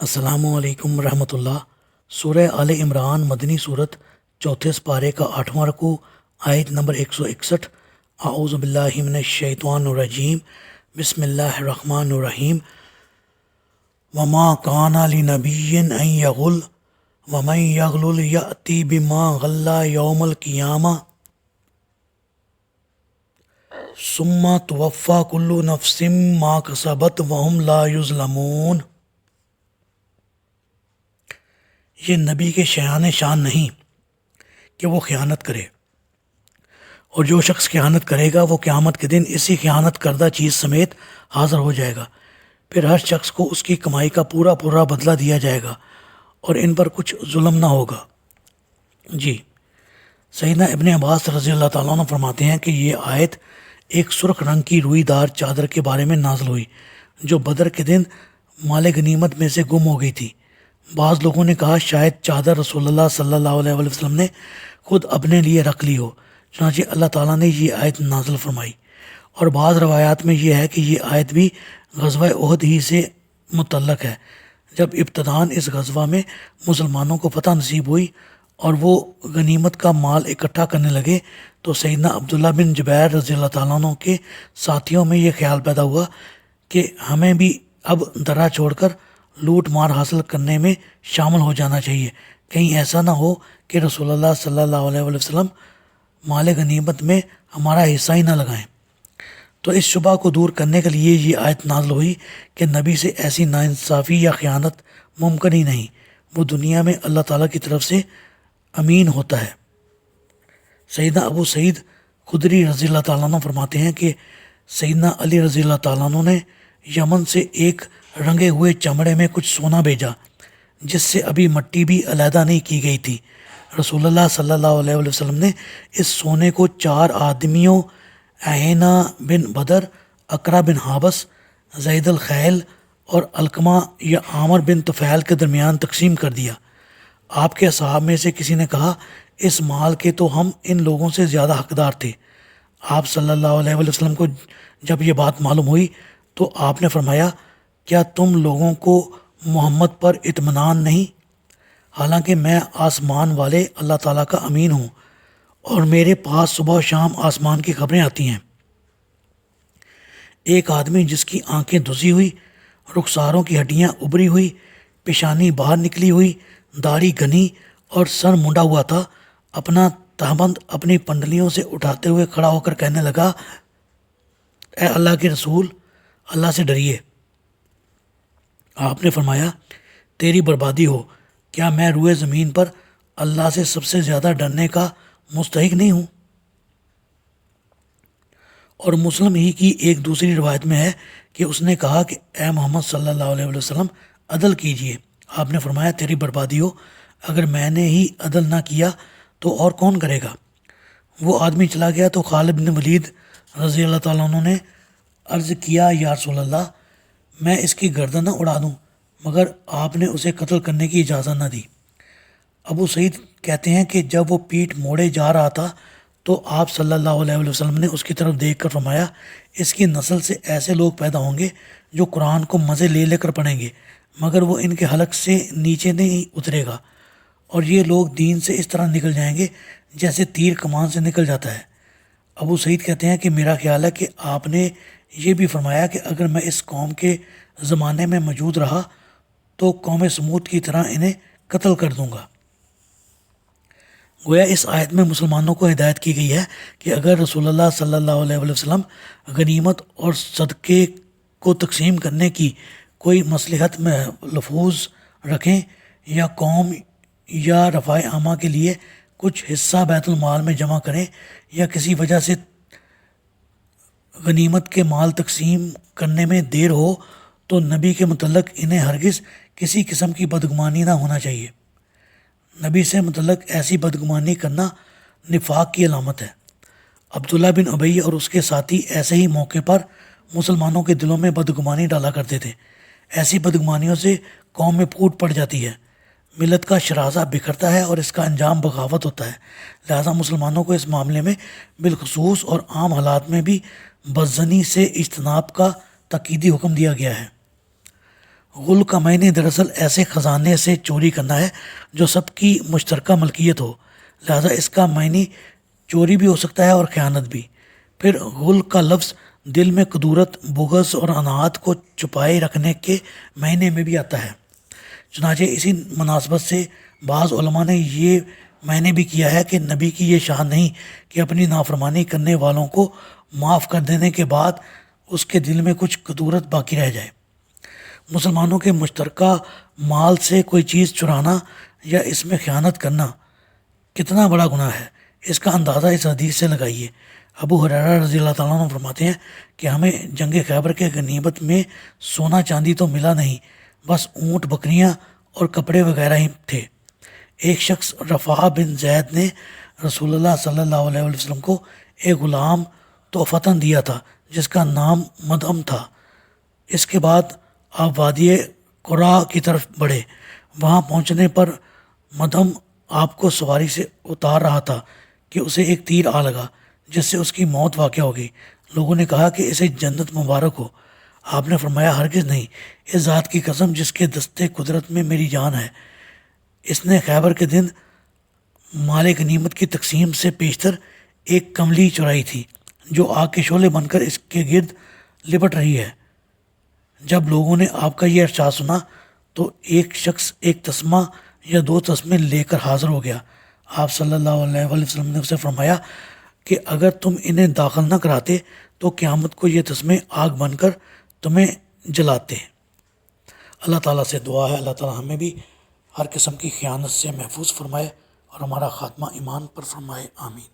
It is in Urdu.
السلام علیکم ورحمۃ اللہ۔ سورہ آل عمران مدنی صورت، چوتھے سپارے کا 8واں رکوع، آیت نمبر 161۔ اعوذ باللہ من الشیطان الرجیم، بسم اللہ الرحمن الرحیم۔ وما کان لنبی ان یغل ومن یغلل یأتی بما غل یوم القیامہ ثم توفی کل نفس ما کسبت وہم لا یظلمون۔ یہ نبی کے شایان شان نہیں کہ وہ خیانت کرے، اور جو شخص خیانت کرے گا وہ قیامت کے دن اسی خیانت کردہ چیز سمیت حاضر ہو جائے گا۔ پھر ہر شخص کو اس کی کمائی کا پورا پورا بدلہ دیا جائے گا، اور ان پر کچھ ظلم نہ ہوگا۔ جی، سیدنا ابن عباس رضی اللہ تعالیٰ عنہ فرماتے ہیں کہ یہ آیت ایک سرخ رنگ کی روئی دار چادر کے بارے میں نازل ہوئی جو بدر کے دن مال غنیمت میں سے گم ہو گئی تھی۔ بعض لوگوں نے کہا شاید چادر رسول اللہ صلی اللہ علیہ وسلم نے خود اپنے لیے رکھ لی ہو، چنانچہ اللہ تعالیٰ نے یہ آیت نازل فرمائی۔ اور بعض روایات میں یہ ہے کہ یہ آیت بھی غزوہ احد ہی سے متعلق ہے، جب ابتداً اس غزوہ میں مسلمانوں کو فتح نصیب ہوئی اور وہ غنیمت کا مال اکٹھا کرنے لگے تو سیدنا عبداللہ بن جبیر رضی اللہ تعالیٰ عنہ کے ساتھیوں میں یہ خیال پیدا ہوا کہ ہمیں بھی اب درہ چھوڑ کر لوٹ مار حاصل کرنے میں شامل ہو جانا چاہیے، کہیں ایسا نہ ہو کہ رسول اللہ صلی اللہ علیہ وسلم مال غنیمت میں ہمارا حصہ ہی نہ لگائیں۔ تو اس شبہ کو دور کرنے کے لیے یہ آیت نازل ہوئی کہ نبی سے ایسی ناانصافی یا خیانت ممکن ہی نہیں، وہ دنیا میں اللہ تعالیٰ کی طرف سے امین ہوتا ہے۔ سیدنا ابو سعید خدری رضی اللہ تعالیٰ عنہ فرماتے ہیں کہ سیدنا علی رضی اللہ تعالیٰ عنہ نے یمن سے ایک رنگے ہوئے چمڑے میں کچھ سونا بھیجا جس سے ابھی مٹی بھی علیحدہ نہیں کی گئی تھی۔ رسول اللہ صلی اللہ علیہ وسلم نے اس سونے کو 4 آدمیوں عینہ بن بدر، اقرا بن حابس، زید الخیل اور علقمہ یا عامر بن طفیل کے درمیان تقسیم کر دیا۔ آپ کے اصحاب میں سے کسی نے کہا اس مال کے تو ہم ان لوگوں سے زیادہ حقدار تھے۔ آپ صلی اللہ علیہ وسلم کو جب یہ بات معلوم ہوئی تو آپ نے فرمایا کیا تم لوگوں کو محمد پر اطمینان نہیں؟ حالانکہ میں آسمان والے اللہ تعالیٰ کا امین ہوں اور میرے پاس صبح و شام آسمان کی خبریں آتی ہیں۔ ایک آدمی جس کی آنکھیں دھسی ہوئی، رخساروں کی ہڈیاں ابری ہوئی، پیشانی باہر نکلی ہوئی، داڑھی گھنی اور سر منڈا ہوا تھا، اپنا تہبند اپنی پنڈلیوں سے اٹھاتے ہوئے کھڑا ہو کر کہنے لگا، اے اللہ کے رسول، اللہ سے ڈریے۔ آپ نے فرمایا تیری بربادی ہو، کیا میں روئے زمین پر اللہ سے سب سے زیادہ ڈرنے کا مستحق نہیں ہوں؟ اور مسلم ہی کی ایک دوسری روایت میں ہے کہ اس نے کہا کہ اے محمد صلی اللہ علیہ وسلم عدل کیجئے۔ آپ نے فرمایا تیری بربادی ہو، اگر میں نے ہی عدل نہ کیا تو اور کون کرے گا؟ وہ آدمی چلا گیا تو خالد بن ولید رضی اللہ تعالیٰ عنہ نے عرض کیا یا رسول اللہ، میں اس کی گردن نہ اڑا دوں، مگر آپ نے اسے قتل کرنے کی اجازت نہ دی۔ ابو سعید کہتے ہیں کہ جب وہ پیٹھ موڑے جا رہا تھا تو آپ صلی اللہ علیہ وسلم نے اس کی طرف دیکھ کر فرمایا اس کی نسل سے ایسے لوگ پیدا ہوں گے جو قرآن کو مزے لے لے کر پڑھیں گے مگر وہ ان کے حلق سے نیچے نہیں اترے گا، اور یہ لوگ دین سے اس طرح نکل جائیں گے جیسے تیر کمان سے نکل جاتا ہے۔ ابو سعید کہتے ہیں کہ میرا خیال ہے کہ آپ نے یہ بھی فرمایا کہ اگر میں اس قوم کے زمانے میں موجود رہا تو قوم سمود کی طرح انہیں قتل کر دوں گا۔ گویا اس آیت میں مسلمانوں کو ہدایت کی گئی ہے کہ اگر رسول اللہ صلی اللہ علیہ وسلم غنیمت اور صدقے کو تقسیم کرنے کی کوئی مصلحت میں لفظ رکھیں یا قوم یا رفع عامہ کے لیے کچھ حصہ بیت المال میں جمع کریں یا کسی وجہ سے غنیمت کے مال تقسیم کرنے میں دیر ہو تو نبی کے متعلق انہیں ہرگز کسی قسم کی بدگمانی نہ ہونا چاہیے۔ نبی سے متعلق ایسی بدگمانی کرنا نفاق کی علامت ہے۔ عبداللہ بن ابی اور اس کے ساتھی ایسے ہی موقع پر مسلمانوں کے دلوں میں بدگمانی ڈالا کرتے تھے۔ ایسی بدگمانیوں سے قوم میں پھوٹ پڑ جاتی ہے، ملت کا شرازہ بکھرتا ہے اور اس کا انجام بغاوت ہوتا ہے۔ لہذا مسلمانوں کو اس معاملے میں بالخصوص اور عام حالات میں بھی بدظنی سے اجتناب کا تاکیدی حکم دیا گیا ہے۔ غل کا معنی دراصل ایسے خزانے سے چوری کرنا ہے جو سب کی مشترکہ ملکیت ہو، لہذا اس کا معنی چوری بھی ہو سکتا ہے اور خیانت بھی۔ پھر غل کا لفظ دل میں کدورت، بغض اور اناعت کو چھپائے رکھنے کے معنی میں بھی آتا ہے۔ چنانچہ اسی مناسبت سے بعض علماء نے یہ معنی بھی کیا ہے کہ نبی کی یہ شان نہیں کہ اپنی نافرمانی کرنے والوں کو معاف کر دینے کے بعد اس کے دل میں کچھ کدورت باقی رہ جائے۔ مسلمانوں کے مشترکہ مال سے کوئی چیز چرانا یا اس میں خیانت کرنا کتنا بڑا گناہ ہے، اس کا اندازہ اس حدیث سے لگائیے۔ ابو ہریرہ رضی اللہ تعالیٰ عنہ فرماتے ہیں کہ ہمیں جنگ خیبر کے غنیمت میں سونا چاندی تو ملا نہیں، بس اونٹ، بکریاں اور کپڑے وغیرہ ہی تھے۔ ایک شخص رفاع بن زید نے رسول اللہ صلی اللہ علیہ وسلم کو ایک غلام تحفتاً دیا تھا جس کا نام مدھم تھا۔ اس کے بعد آپ وادی قرا کی طرف بڑھے۔ وہاں پہنچنے پر مدھم آپ کو سواری سے اتار رہا تھا کہ اسے ایک تیر آ لگا جس سے اس کی موت واقع ہو گئی۔ لوگوں نے کہا کہ اسے جنت مبارک ہو۔ آپ نے فرمایا ہرگز نہیں، اس ذات کی قسم جس کے دستے قدرت میں میری جان ہے، اس نے خیبر کے دن مال غنیمت کی تقسیم سے پیشتر ایک کملی چرائی تھی جو آگ کے شعلے بن کر اس کے گرد لپٹ رہی ہے۔ جب لوگوں نے آپ کا یہ ارشاد سنا تو ایک شخص ایک تسمہ یا دو تسمے لے کر حاضر ہو گیا۔ آپ صلی اللہ علیہ وسلم نے اسے فرمایا کہ اگر تم انہیں داخل نہ کراتے تو قیامت کو یہ تسمے آگ بن کر تمہیں جلاتے۔ اللہ تعالیٰ سے دعا ہے اللہ تعالیٰ ہمیں بھی ہر قسم کی خیانت سے محفوظ فرمائے اور ہمارا خاتمہ ایمان پر فرمائے، آمین۔